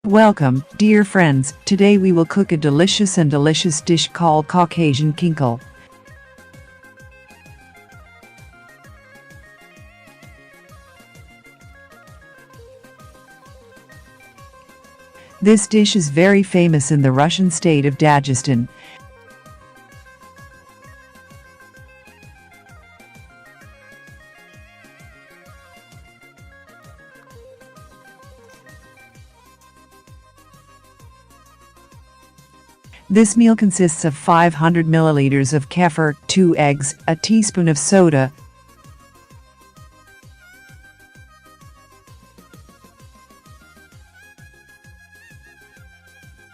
Welcome, dear friends. Today we will cook a delicious dish called Caucasian Khinkali. This dish is very famous in the Russian state of Dagestan. This meal consists of 500 milliliters of kefir, 2 eggs, a teaspoon of soda,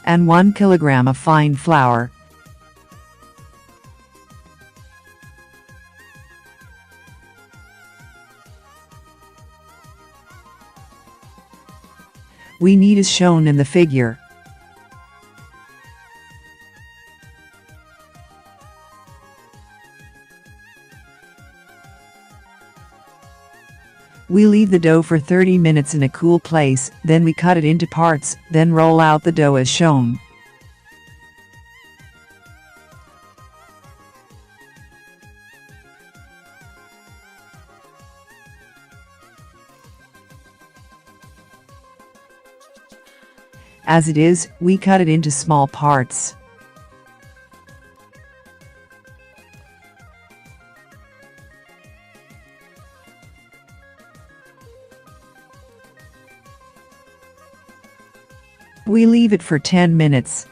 and 1 kilogram of fine flour. We knead as shown in the figure. We leave the dough for 30 minutes in a cool place, then we cut it into parts, then roll out the dough as shown. As it is, we cut it into small parts. We leave it for 10 minutes.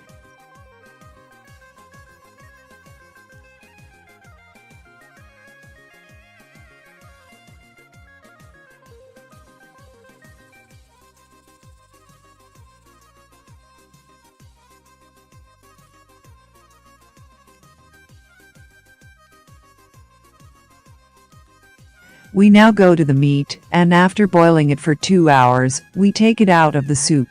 We now go to the meat, and after boiling it for 2 hours, we take it out of the soup.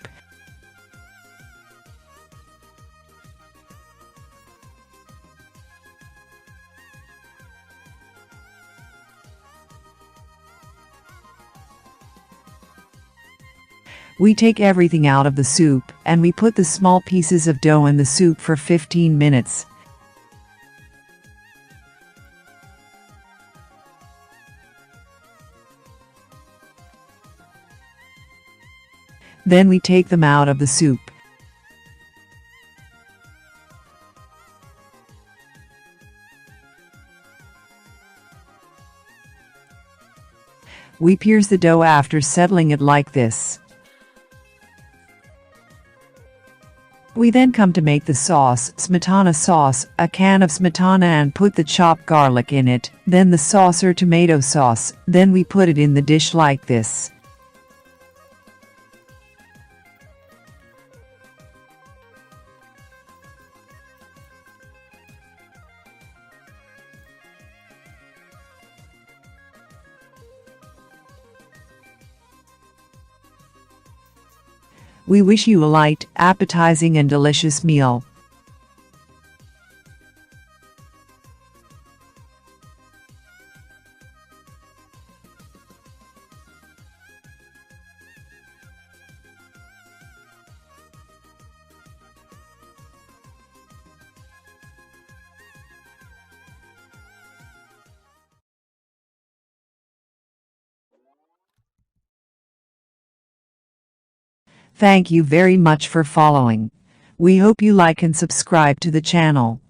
We take everything out of the soup, and we put the small pieces of dough in the soup for 15 minutes. Then we take them out of the soup. We pierce the dough after settling it like this. We then come to make the sauce, smetana sauce, a can of smetana and put the chopped garlic in it, then the sauce or tomato sauce, then we put it in the dish like this. We wish you a light, appetizing and delicious meal. Thank you very much for following. We hope you like and subscribe to the channel.